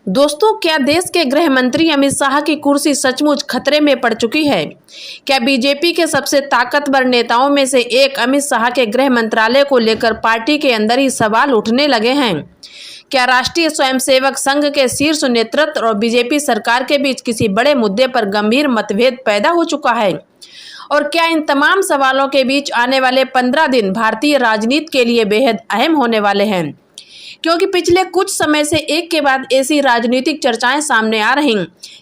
दोस्तों, क्या देश के गृह मंत्री अमित शाह की कुर्सी सचमुच खतरे में पड़ चुकी है? क्या बीजेपी के सबसे ताकतवर नेताओं में से एक अमित शाह के गृह मंत्रालय को लेकर पार्टी के अंदर ही सवाल उठने लगे हैं? क्या राष्ट्रीय स्वयंसेवक संघ के शीर्ष नेतृत्व और बीजेपी सरकार के बीच किसी बड़े मुद्दे पर गंभीर मतभेद पैदा हो चुका है? और क्या इन तमाम सवालों के बीच आने वाले 15 दिन भारतीय राजनीति के लिए बेहद अहम होने वाले हैं? क्योंकि पिछले कुछ समय से एक के बाद ऐसी राजनीतिक चर्चाएं सामने आ रही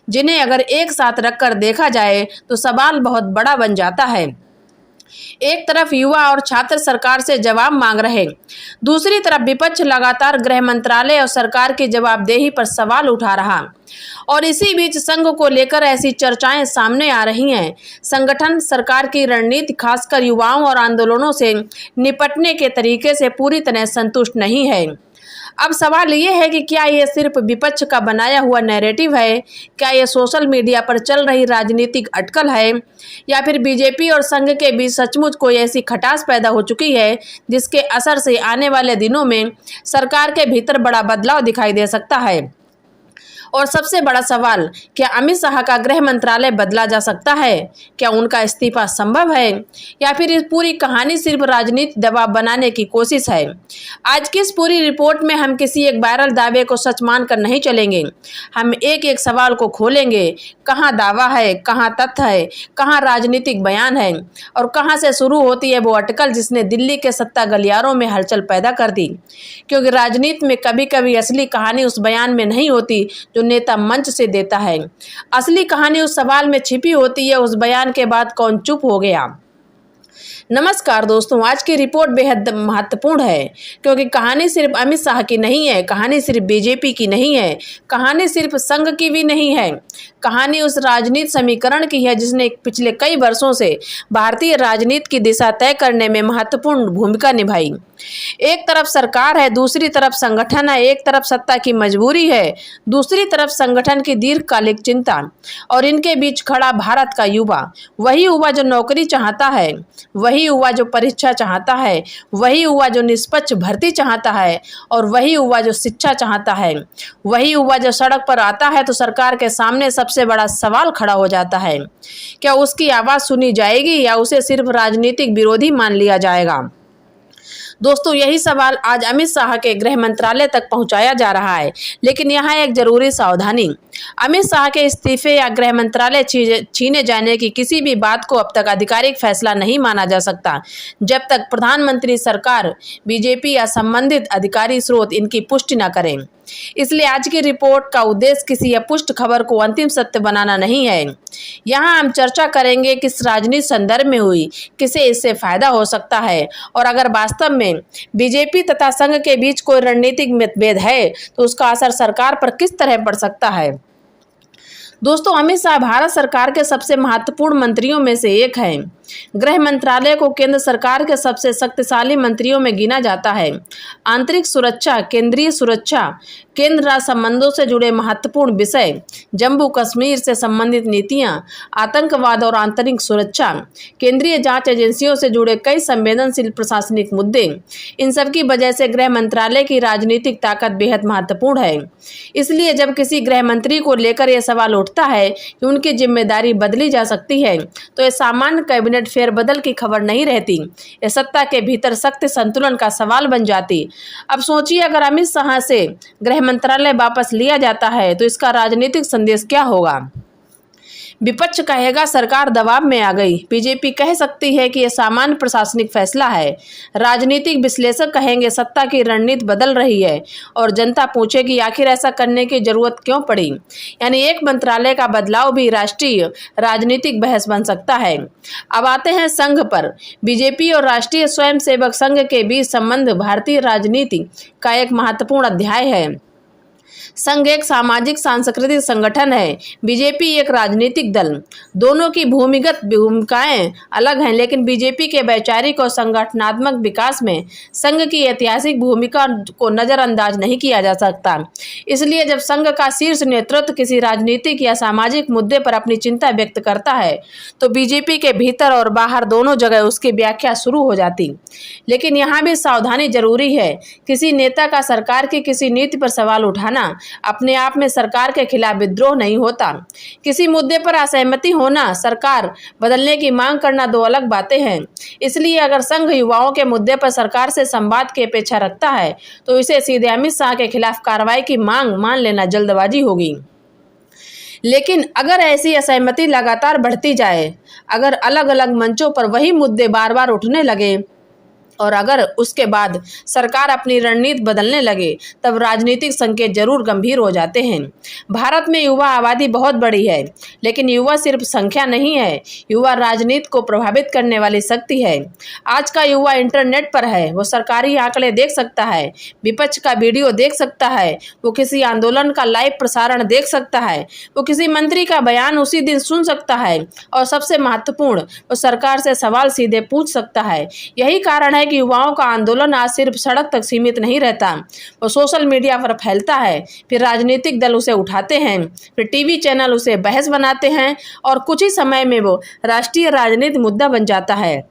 जिन्हें अगर एक साथ रखकर देखा जाए तो सवाल बहुत बड़ा बन जाता है। एक तरफ युवा और छात्र सरकार से जवाब मांग रहे, दूसरी तरफ विपक्ष लगातार गृह मंत्रालय और सरकार की जवाबदेही पर सवाल उठा रहा। और इसी बीच संघ को लेकर ऐसी चर्चाएं सामने आ रही हैं। संगठन सरकार की रणनीति खासकर युवाओं और आंदोलनों से निपटने के तरीके से पूरी तरह संतुष्ट नहीं है। अब सवाल ये है कि क्या ये सिर्फ विपक्ष का बनाया हुआ नैरेटिव है? क्या ये सोशल मीडिया पर चल रही राजनीतिक अटकल है, या फिर बीजेपी और संघ के बीच सचमुच कोई ऐसी खटास पैदा हो चुकी है जिसके असर से आने वाले दिनों में सरकार के भीतर बड़ा बदलाव दिखाई दे सकता है? और सबसे बड़ा सवाल, क्या अमित शाह का गृह मंत्रालय बदला जा सकता है? क्या उनका इस्तीफा संभव है, या फिर इस पूरी कहानी सिर्फ राजनीतिक दबाव बनाने की कोशिश है? आज की इस पूरी रिपोर्ट में हम किसी एक वायरल दावे को सच मानकर नहीं चलेंगे। हम एक एक सवाल को खोलेंगे। कहाँ दावा है, कहाँ तथ्य है, कहाँ राजनीतिक बयान है, और कहाँ से शुरू होती है वो अटकल जिसने दिल्ली के सत्ता गलियारों में हलचल पैदा कर दी। क्योंकि राजनीति में कभी कभी असली कहानी उस बयान में नहीं होती जो नेता मंच से देता है। असली कहानी उस सवाल में छिपी होती है, उस बयान के बाद कौन चुप हो गया। नमस्कार दोस्तों, आज की रिपोर्ट बेहद महत्वपूर्ण है क्योंकि कहानी सिर्फ अमित शाह की नहीं है, कहानी सिर्फ बीजेपी की नहीं है, कहानी सिर्फ संघ की भी नहीं है। कहानी उस राजनीति समीकरण की है जिसने पिछले कई वर्षों से भारतीय राजनीति की दिशा तय करने में महत्वपूर्ण भूमिका निभाई। एक तरफ सरकार है, दूसरी तरफ संगठन है। एक तरफ सत्ता की मजबूरी है, दूसरी तरफ संगठन की दीर्घकालिक चिंता, और इनके बीच खड़ा भारत का युवा। वही युवा जो नौकरी चाहता है, वही युवा जो परीक्षा चाहता है, वही युवा जो निष्पक्ष भर्ती चाहता है, और वही युवा जो शिक्षा चाहता है। वही युवा जो सड़क पर आता है तो सरकार के सामने सबसे बड़ा सवाल खड़ा हो जाता है, क्या उसकी आवाज़ सुनी जाएगी या उसे सिर्फ राजनीतिक विरोधी मान लिया जाएगा? दोस्तों, यही सवाल आज अमित शाह के गृह मंत्रालय तक पहुंचाया जा रहा है। लेकिन यहाँ एक जरूरी सावधानी, अमित शाह के इस्तीफे या गृह मंत्रालय छीने जाने की किसी भी बात को अब तक आधिकारिक फैसला नहीं माना जा सकता जब तक प्रधानमंत्री, सरकार, बीजेपी या संबंधित अधिकारी स्रोत इनकी पुष्टि न करें। इसलिए आज की रिपोर्ट का उद्देश्य किसी अपुष्ट खबर को अंतिम सत्य बनाना नहीं है। यहाँ हम चर्चा करेंगे किस राजनीतिक संदर्भ में हुई, किसे इससे फायदा हो सकता है, और अगर वास्तव में बीजेपी तथा संघ के बीच कोई रणनीतिक मतभेद है तो उसका असर सरकार पर किस तरह पड़ सकता है। दोस्तों, अमित शाह भारत सरकार के सबसे महत्वपूर्ण मंत्रियों में से एक हैं। गृह मंत्रालय को केंद्र सरकार के सबसे शक्तिशाली मंत्रियों में गिना जाता है। आंतरिक सुरक्षा, केंद्रीय सुरक्षा, केंद्र राज्य संबंधों से जुड़े महत्वपूर्ण विषय, जम्मू कश्मीर से संबंधित नीतियां, आतंकवाद और आंतरिक सुरक्षा, केंद्रीय जांच एजेंसियों से जुड़े कई संवेदनशील प्रशासनिक मुद्दे, इन सब की वजह से गृह मंत्रालय की राजनीतिक ताकत बेहद महत्वपूर्ण है। इसलिए जब किसी गृह मंत्री को लेकर यह सवाल उठता है कि उनकी जिम्मेदारी बदली जा सकती है तो यह सामान्य कैबिनेट फेरबदल की खबर नहीं रहती, यह सत्ता के भीतर शक्ति संतुलन का सवाल बन जाती। अब सोचिए, अगर अमित शाह से गृह मंत्रालय वापस लिया जाता है तो इसका राजनीतिक संदेश क्या होगा? विपक्ष कहेगा सरकार दबाव में आ गई, बीजेपी कह सकती है कि यह सामान्य प्रशासनिक फैसला है, राजनीतिक विश्लेषक कहेंगे सत्ता की रणनीति बदल रही है, और जनता पूछेगी आखिर ऐसा करने की जरूरत क्यों पड़ी। यानी एक मंत्रालय का बदलाव भी राष्ट्रीय राजनीतिक बहस बन सकता है। अब आते हैं संघ पर। बीजेपी और राष्ट्रीय स्वयंसेवक संघ के बीच संबंध भारतीय राजनीति का एक महत्वपूर्ण अध्याय है। संघ एक सामाजिक सांस्कृतिक संगठन है, बीजेपी एक राजनीतिक दल। दोनों की भूमिगत भूमिकाएं अलग हैं, लेकिन बीजेपी के वैचारिक और संगठनात्मक विकास में संघ की ऐतिहासिक भूमिका को नजरअंदाज नहीं किया जा सकता। इसलिए जब संघ का शीर्ष नेतृत्व किसी राजनीतिक या सामाजिक मुद्दे पर अपनी चिंता व्यक्त करता है तो बीजेपी के भीतर और बाहर दोनों जगह उसकी व्याख्या शुरू हो जाती। लेकिन यहाँ भी सावधानी जरूरी है। किसी नेता का सरकार की किसी नीति पर सवाल उठाना कहना अपने आप में सरकार के खिलाफ विद्रोह नहीं होता। किसी मुद्दे पर असहमति होना, सरकार बदलने की मांग करना दो अलग बातें हैं। इसलिए अगर संघ युवाओं के मुद्दे पर सरकार से संवाद की अपेक्षा रखता है तो इसे सीधे अमित शाह के खिलाफ कार्रवाई की मांग मान लेना जल्दबाजी होगी। लेकिन अगर ऐसी असहमति लगातार बढ़ती जाए, अगर अलग अलग मंचों पर वही मुद्दे बार बार उठने लगे और अगर उसके बाद सरकार अपनी रणनीति बदलने लगे, तब राजनीतिक संकेत जरूर गंभीर हो जाते हैं। भारत में युवा आबादी बहुत बड़ी है, लेकिन युवा सिर्फ संख्या नहीं है, युवा राजनीति को प्रभावित करने वाली शक्ति है। आज का युवा इंटरनेट पर है, वो सरकारी आंकड़े देख सकता है, विपक्ष का वीडियो देख सकता है, वो किसी आंदोलन का लाइव प्रसारण देख सकता है, वो किसी मंत्री का बयान उसी दिन सुन सकता है और सबसे महत्वपूर्ण, वो सरकार से सवाल सीधे पूछ सकता है। यही कारण है कि युवाओं का आंदोलन आज सिर्फ सड़क तक सीमित नहीं रहता, वो सोशल मीडिया पर फैलता है, फिर राजनीतिक दल उसे उठाते हैं, फिर टीवी चैनल उसे बहस बनाते हैं और कुछ ही समय में वो राष्ट्रीय राजनीतिक मुद्दा बन जाता है।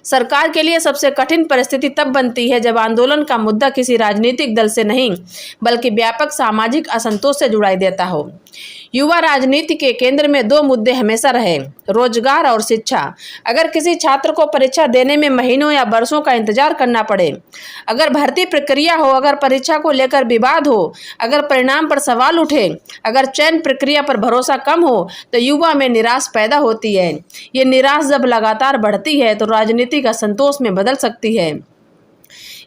सरकार के लिए सबसे कठिन परिस्थिति तब बनती है जब आंदोलन का मुद्दा किसी राजनीतिक दल से नहीं बल्कि व्यापक सामाजिक असंतोष से जुड़ाई देता हो। युवा राजनीति के केंद्र में दो मुद्दे हमेशा रहे, रोजगार और शिक्षा। अगर किसी छात्र को परीक्षा देने में महीनों या वर्षों का इंतजार करना पड़े, अगर भर्ती प्रक्रिया हो, अगर परीक्षा को लेकर विवाद हो, अगर परिणाम पर सवाल उठे, अगर चयन प्रक्रिया पर भरोसा कम हो, तो युवा में निराश पैदा होती है। ये निराश जब लगातार बढ़ती है तो राजनीतिक असंतोष में बदल सकती है।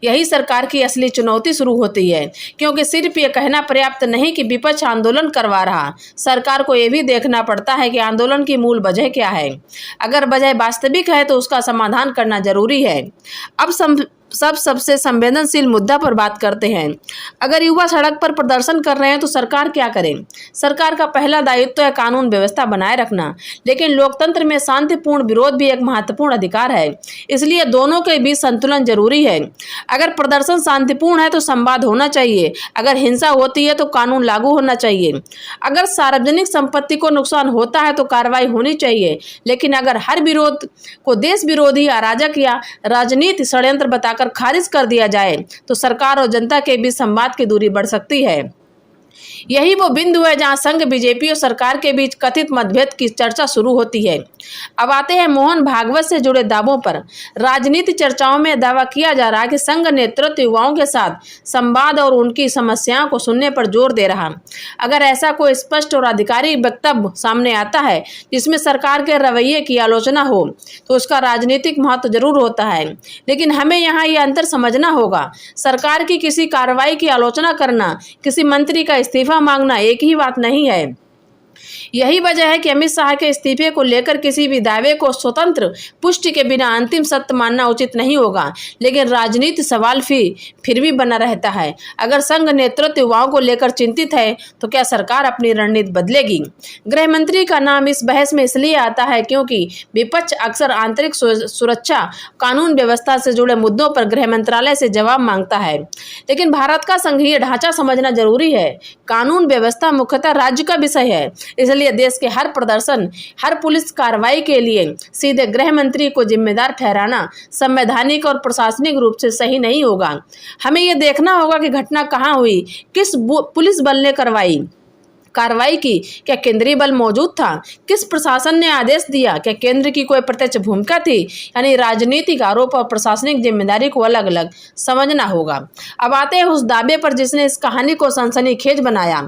यही सरकार की असली चुनौती शुरू होती है, क्योंकि सिर्फ ये कहना पर्याप्त नहीं कि विपक्ष आंदोलन करवा रहा, सरकार को ये भी देखना पड़ता है कि आंदोलन की मूल वजह क्या है। अगर वजह वास्तविक है तो उसका समाधान करना जरूरी है। अब सबसे संवेदनशील मुद्दा पर बात करते हैं। अगर युवा सड़क पर प्रदर्शन कर रहे हैं तो सरकार क्या करे? सरकार का पहला दायित्व है कानून व्यवस्था बनाए रखना, लेकिन लोकतंत्र में शांतिपूर्ण विरोध भी एक महत्वपूर्ण अधिकार है, इसलिए दोनों के बीच संतुलन जरूरी है। अगर प्रदर्शन शांतिपूर्ण है तो संवाद होना चाहिए, अगर हिंसा होती है तो कानून लागू होना चाहिए। अगर सार्वजनिक संपत्ति को नुकसान होता है तो कार्रवाई होनी चाहिए, लेकिन अगर हर विरोध को देश विरोधी, अराजक या राजनीति षड्यंत्र बता खारिज कर दिया जाए तो सरकार और जनता के बीच संवाद की दूरी बढ़ सकती है। यही वो बिंदु है जहां संघ, बीजेपी और सरकार के बीच कथित मतभेद की चर्चा शुरू होती है। अब आते हैं मोहन भागवत से जुड़े दावों पर। राजनीति चर्चाओं में दावा किया जा रहा है कि संघ नेतृत्व युवाओं के साथ संवाद और उनकी समस्याओं को सुनने पर जोर दे रहा। अगर ऐसा कोई स्पष्ट और आधिकारिक वक्तव्य सामने आता है जिसमें सरकार के रवैये की आलोचना हो तो उसका राजनीतिक महत्व जरूर होता है, लेकिन हमें यहाँ ये अंतर समझना होगा। सरकार की किसी कार्रवाई की आलोचना करना, किसी मंत्री का इस्तीफा मांगना एक ही बात नहीं है। यही वजह है कि अमित शाह के इस्तीफे को लेकर किसी भी दावे को स्वतंत्र पुष्टि के बिना अंतिम सत्य मानना उचित नहीं होगा, लेकिन राजनीति सवाल फिर भी बना रहता है। अगर संघ नेतृत्व युवाओं को लेकर चिंतित है तो क्या सरकार अपनी रणनीति बदलेगी? गृह मंत्री का नाम इस बहस में इसलिए आता है क्योंकि विपक्ष अक्सर आंतरिक सुरक्षा, कानून व्यवस्था से जुड़े मुद्दों पर गृह मंत्रालय से जवाब मांगता है, लेकिन भारत का संघीय ढांचा समझना जरूरी है। कानून व्यवस्था मुख्यतः राज्य का विषय है, इसलिए देश के हर प्रदर्शन, हर पुलिस कार्रवाई के लिए सीधे गृह मंत्री को जिम्मेदार ठहराना संवैधानिक और प्रशासनिक रूप से सही नहीं होगा। हमें यह देखना होगा कि घटना कहाँ हुई, किस पुलिस बल ने कार्रवाई की, क्या केंद्रीय बल मौजूद था, किस प्रशासन ने आदेश दिया, क्या केंद्र की कोई प्रत्यक्ष भूमिका थी। यानी राजनीतिक आरोप और प्रशासनिक जिम्मेदारी को अलग अलग समझना होगा। अब आते हैं उस दावे पर जिसने इस कहानी को सनसनीखेज बनाया।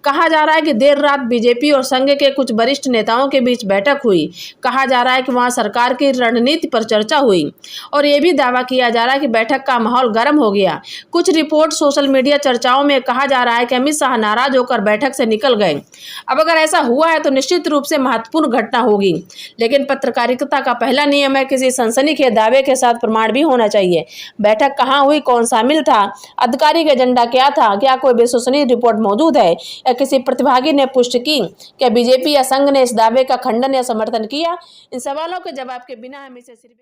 कहा जा रहा है कि देर रात बीजेपी और संघ के कुछ वरिष्ठ नेताओं के बीच बैठक हुई। कहा जा रहा है कि वहां सरकार की रणनीति पर चर्चा हुई और यह भी दावा किया जा रहा है कि बैठक का माहौल गर्म हो गया। कुछ रिपोर्ट सोशल मीडिया चर्चाओं में कहा जा रहा है कि अमित शाह नाराज होकर बैठक से निकल गए। अब अगर ऐसा हुआ है तो निश्चित रूप से महत्वपूर्ण घटना होगी, लेकिन पत्रकारिता का पहला नियम है किसी सनसनीखेज दावे के साथ प्रमाण भी होना चाहिए। बैठक कहाँ हुई, कौन शामिल था, आधिकारिक एजेंडा क्या था, क्या कोई विश्वसनीय रिपोर्ट मौजूद है या किसी प्रतिभागी ने पुष्टि की, क्या बीजेपी या संघ ने इस दावे का खंडन या समर्थन किया? इन सवालों के जवाब के बिना हम इसे सिर्फ